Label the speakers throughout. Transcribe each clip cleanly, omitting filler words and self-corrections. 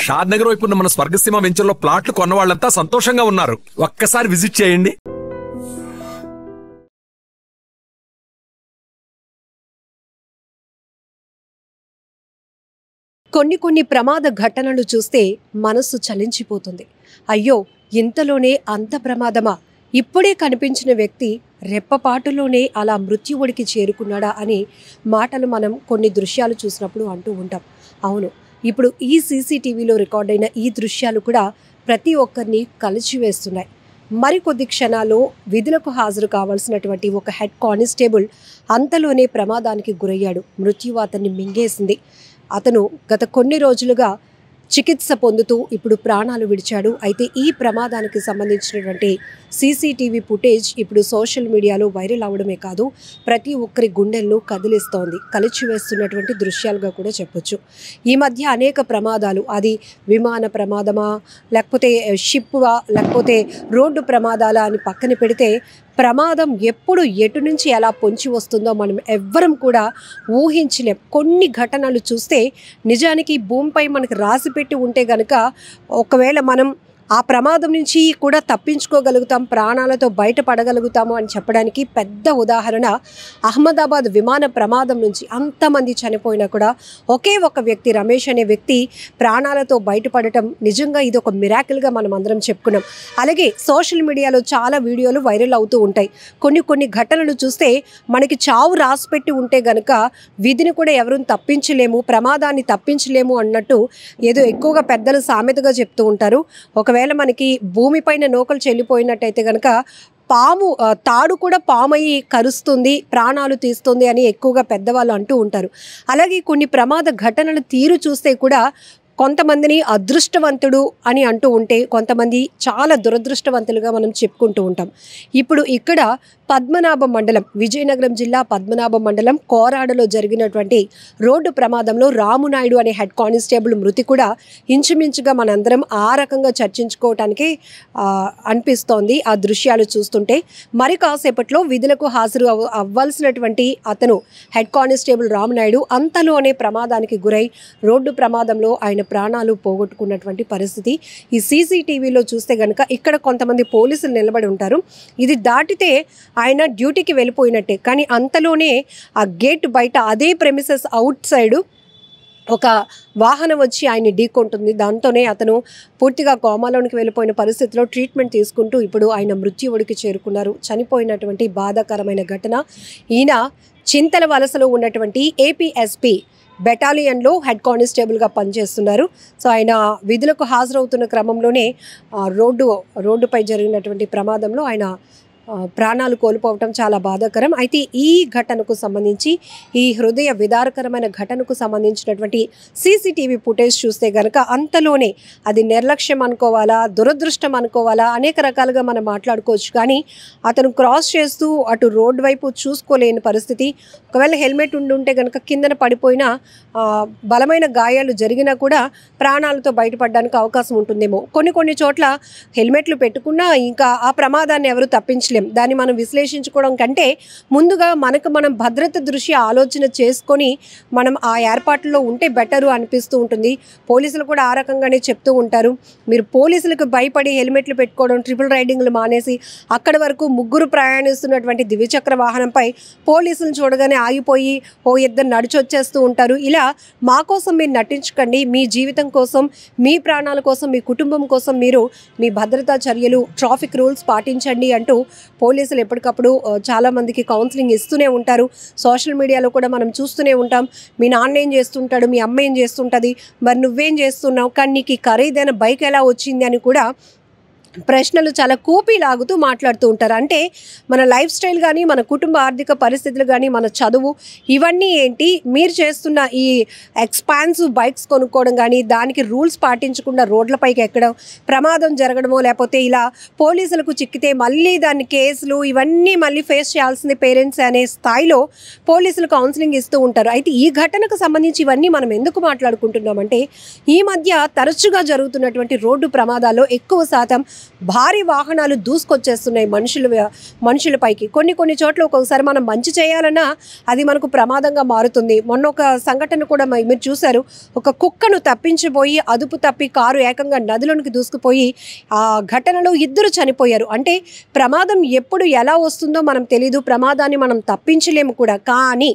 Speaker 1: షాద్ నగర్ వైపు ఉన్న మన స్వర్గసీమ వెంచర్లో ప్లాట్లు కొన్న వాళ్ళంతా సంతోషంగా ఉన్నారు. ఒక్కసారి విజిట్ చేయండి.
Speaker 2: కొన్ని ప్రమాద ఘటనలు చూస్తే మనస్సు చలించిపోతుంది. అయ్యో, ఇంతలోనే అంత ప్రమాదమా? ఇప్పుడే కనిపించిన వ్యక్తి రెప్పపాటులోనే అలా మృత్యువుడికి చేరుకున్నాడా అని మాటలు మనం కొన్ని దృశ్యాలు చూసినప్పుడు అంటూ ఉంటాం. అవును, ఇప్పుడు ఈ సీసీటీవీలో రికార్డ్ అయిన ఈ దృశ్యాలు కూడా ప్రతి ఒక్కరిని కలిచివేస్తున్నాయి. మరికొద్ది క్షణాల్లో విధులకు హాజరు కావాల్సినటువంటి ఒక హెడ్ కానిస్టేబుల్ అంతలోనే ప్రమాదానికి గురయ్యాడు. మృత్యువు అతన్ని మింగేసింది. అతను గత కొన్ని రోజులుగా చికిత్స పొందుతూ ఇప్పుడు ప్రాణాలు విడిచాడు. అయితే ఈ ప్రమాదానికి సంబంధించినటువంటి సీసీటీవీ ఫుటేజ్ ఇప్పుడు సోషల్ మీడియాలో వైరల్ అవడమే కాదు, ప్రతి ఒక్కరి గుండెలను కదిలిస్తోంది. కలిచివేస్తున్నటువంటి దృశ్యాలుగా కూడా చెప్పొచ్చు. ఈ మధ్య అనేక ప్రమాదాలు, అది విమాన ప్రమాదమా, లేకపోతే షిప్వా, లేకపోతే రోడ్డు ప్రమాదాలా అని పక్కన పెడితే ప్రమాదం ఎప్పుడు ఎటు నుంచి ఎలా పొంచి వస్తుందో మనం ఎవ్వరం కూడా ఊహించలేం. కొన్ని ఘటనలు చూస్తే నిజానికి భూమిపై మనకు రాసిపెట్టి ఉంటే గనక ఒకవేళ మనం ఆ ప్రమాదం నుంచి కూడా తప్పించుకోగలుగుతాం, ప్రాణాలతో బయటపడగలుగుతాము అని చెప్పడానికి పెద్ద ఉదాహరణ అహ్మదాబాద్ విమాన ప్రమాదం నుంచి అంతమంది చనిపోయినా కూడా ఒకే ఒక వ్యక్తి, రమేష్ అనే వ్యక్తి ప్రాణాలతో బయటపడటం నిజంగా ఇది ఒక మిరాకిల్గా మనం అందరం చెప్పుకున్నాం. అలాగే సోషల్ మీడియాలో చాలా వీడియోలు వైరల్ అవుతూ ఉంటాయి. కొన్ని ఘటనలు చూస్తే మనకి చావు రాసిపెట్టి ఉంటే గనక విధిని కూడా ఎవరూ తప్పించలేము, ప్రమాదాన్ని తప్పించలేము అన్నట్టు ఏదో ఎక్కువగా పెద్దలు సామెతగా చెప్తూ ఉంటారు. ఒకవేళ మనకి భూమిపైన నూకలు చెల్లిపోయినట్టయితే కనుక పాము తాడు కూడా పామయ్యి కరుస్తుంది, ప్రాణాలు తీస్తుంది అని ఎక్కువగా పెద్దవాళ్ళు అంటూ ఉంటారు. అలాగే కొన్ని ప్రమాద ఘటనల తీరు చూస్తే కూడా కొంతమందిని అదృష్టవంతుడు అని అంటూ ఉంటే కొంతమంది చాలా దురదృష్టవంతులుగా మనం చెప్పుకుంటూ ఉంటాం. ఇప్పుడు ఇక్కడ పద్మనాభం మండలం, విజయనగరం జిల్లా పద్మనాభం మండలం కోరాడలో జరిగినటువంటి రోడ్డు ప్రమాదంలో రామునాయుడు అనే హెడ్ కానిస్టేబుల్ మృతి కూడా ఇంచుమించుగా మనందరం ఆ రకంగా చర్చించుకోవటానికి అనిపిస్తోంది ఆ దృశ్యాలు చూస్తుంటే. మరి కాసేపట్లో విధులకు హాజరు అవ్వాల్సినటువంటి అతను హెడ్ కానిస్టేబుల్ రామునాయుడు అంతలోనే ప్రమాదానికి గురై రోడ్డు ప్రమాదంలో ఆయన ప్రాణాలు పోగొట్టుకున్నటువంటి పరిస్థితి ఈ సీసీటీవీలో చూస్తే గనక ఇక్కడ కొంతమంది పోలీసులు నిలబడి ఉంటారు. ఇది దాటితే ఆయన డ్యూటీకి వెళ్ళిపోయినట్టే. కానీ అంతలోనే ఆ గేట్ బయట అదే ప్రెమిసెస్ అవుట్ సైడు ఒక వాహనం వచ్చి ఆయన్ని ఢీకొంటుంది. దాంతోనే అతను పూర్తిగా కోమాలోనికి వెళ్ళిపోయిన పరిస్థితిలో ట్రీట్మెంట్ తీసుకుంటూ ఇప్పుడు ఆయన మృత్యువుడికి చేరుకున్నారు. చనిపోయినటువంటి బాధాకరమైన ఘటన. ఈయన చింతల వలసలో ఉన్నటువంటి ఏపీఎస్పీ బెటాలియన్లో హెడ్ కానిస్టేబుల్గా పనిచేస్తున్నారు. సో ఆయన విధులకు హాజరవుతున్న క్రమంలోనే రోడ్డుపై జరిగినటువంటి ప్రమాదంలో ఆయన ప్రాణాలు కోల్పోవటం చాలా బాధాకరం. అయితే ఈ ఘటనకు సంబంధించి, ఈ హృదయ విదారకరమైన ఘటనకు సంబంధించినటువంటి సీసీటీవీ ఫుటేజ్ చూస్తే కనుక అంతలోనే అది నిర్లక్ష్యం అనుకోవాలా, దురదృష్టం అనుకోవాలా, అనేక రకాలుగా మనం మాట్లాడుకోవచ్చు. కానీ అతను క్రాస్ చేస్తూ అటు రోడ్డు వైపు చూసుకోలేని పరిస్థితి. ఒకవేళ హెల్మెట్ ఉండుంటే కనుక కిందన పడిపోయినా బలమైన గాయాలు జరిగినా కూడా ప్రాణాలతో బయటపడడానికి అవకాశం ఉంటుందేమో. కొన్ని చోట్ల హెల్మెట్లు పెట్టుకున్నా ఇంకా ఆ ప్రమాదాన్ని ఎవరు తప్పించలేరు. దాన్ని మనం విశ్లేషించుకోవడం కంటే ముందుగా మనం భద్రత దృష్ట్యా ఆలోచన చేసుకొని మనం ఆ ఏర్పాట్లలో ఉంటే బెటరు అనిపిస్తూ ఉంటుంది. పోలీసులు కూడా ఆ రకంగానే చెప్తూ ఉంటారు. మీరు పోలీసులకు భయపడి హెల్మెట్లు పెట్టుకోవడం, ట్రిపుల్ రైడింగ్లు మానేసి అక్కడి వరకు ముగ్గురు ప్రయాణిస్తున్నటువంటి ద్విచక్ర వాహనంపై పోలీసులు చూడగానే ఆగిపోయి ఇద్దరు నడిచొచ్చేస్తూ ఉంటారు. ఇలా మా కోసం మీరు నటించకండి, మీ జీవితం కోసం, మీ ప్రాణాల కోసం, మీ కుటుంబం కోసం మీరు మీ భద్రతా చర్యలు, ట్రాఫిక్ రూల్స్ పాటించండి అంటూ పోలీసులు ఎప్పటికప్పుడు చాలామందికి కౌన్సిలింగ్ ఇస్తూనే ఉంటారు. సోషల్ మీడియాలో కూడా మనం చూస్తూనే ఉంటాం. మీ నాన్న ఏం చేస్తుంటాడు, మీ అమ్మ ఏం చేస్తుంటుంది, మరి నువ్వేం చేస్తున్నావు, కానీ నీకు ఖరీదైన బైక్ ఎలా వచ్చింది అని కూడా ప్రశ్నలు చాలా కూపీలాగుతూ మాట్లాడుతూ ఉంటారు. అంటే మన లైఫ్ స్టైల్ కానీ, మన కుటుంబ ఆర్థిక పరిస్థితులు కానీ, మన చదువు, ఇవన్నీ ఏంటి, మీరు చేస్తున్న ఈ ఎక్స్పాన్సివ్ బైక్స్ కొనుక్కోవడం కానీ, దానికి రూల్స్ పాటించకుండా రోడ్లపైకి ఎక్కడం, ప్రమాదం జరగడమో, లేకపోతే ఇలా పోలీసులకు చిక్కితే మళ్ళీ దాన్ని కేసులు ఇవన్నీ మళ్ళీ ఫేస్ చేయాల్సింది పేరెంట్స్ అనే స్థాయిలో పోలీసులు కౌన్సిలింగ్ ఇస్తూ ఉంటారు. అయితే ఈ ఘటనకు సంబంధించి ఇవన్నీ మనం ఎందుకు మాట్లాడుకుంటున్నామంటే ఈ మధ్య తరచుగా జరుగుతున్నటువంటి రోడ్డు ప్రమాదాల్లో ఎక్కువ శాతం భారీ వాహనాలు దూసుకొచ్చేస్తున్నాయి మనుషులపైకి. కొన్ని చోట్ల ఒక్కొక్కసారి మనం మంచి చేయాలన్నా అది మనకు ప్రమాదంగా మారుతుంది. మొన్న ఒక సంఘటన కూడా మీరు చూశారు. ఒక కుక్కను తప్పించిపోయి అదుపు తప్పి కారు ఏకంగా నదిలోనికి దూసుకుపోయి ఆ ఘటనలో 2 చనిపోయారు. అంటే ప్రమాదం ఎప్పుడు ఎలా వస్తుందో మనం తెలీదు, ప్రమాదాన్ని మనం తప్పించలేము కూడా. కానీ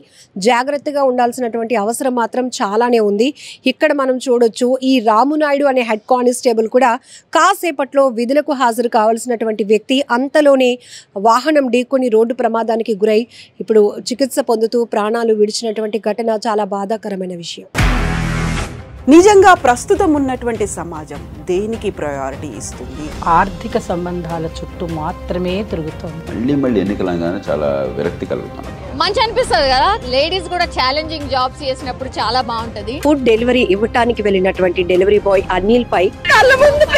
Speaker 2: జాగ్రత్తగా ఉండాల్సినటువంటి అవసరం మాత్రం చాలానే ఉంది. ఇక్కడ మనం చూడొచ్చు ఈ రామునాయుడు అనే హెడ్ కానిస్టేబుల్ కూడా కాసేపట్లో విధులకు హాజరు కావాల్సినటువంటి వ్యక్తి అంతలోనే వాహనం ఢీకొని రోడ్డు ప్రమాదానికి గురై ఇప్పుడు చికిత్స పొందుతూ ప్రాణాలు విడిచినటువంటి ఘటన చాలా బాధాకరమైన విషయం.
Speaker 3: నిజంగా ప్రస్తుతం ఉన్నటువంటి సమాజం దేనికి ప్రయారిటీ ఇస్తుంది?
Speaker 4: ఆర్థిక సంబంధాల చుట్టూ మాత్రమే తిరుగుతుంది.
Speaker 5: మళ్ళీ ఎన్నికలంగానే చాలా విరక్తి కలుగుతున్నాం.
Speaker 6: మంచి అనిపిస్తుంది కదా, లేడీస్ కూడా ఛాలెంజింగ్ జాబ్స్ చేసినప్పుడు చాలా బాగుంటది.
Speaker 2: ఫుడ్ డెలివరీ ఇవ్వటానికి వెళ్ళినటువంటి డెలివరీ బాయ్ అనిల్ పై కళ్ళ ముందు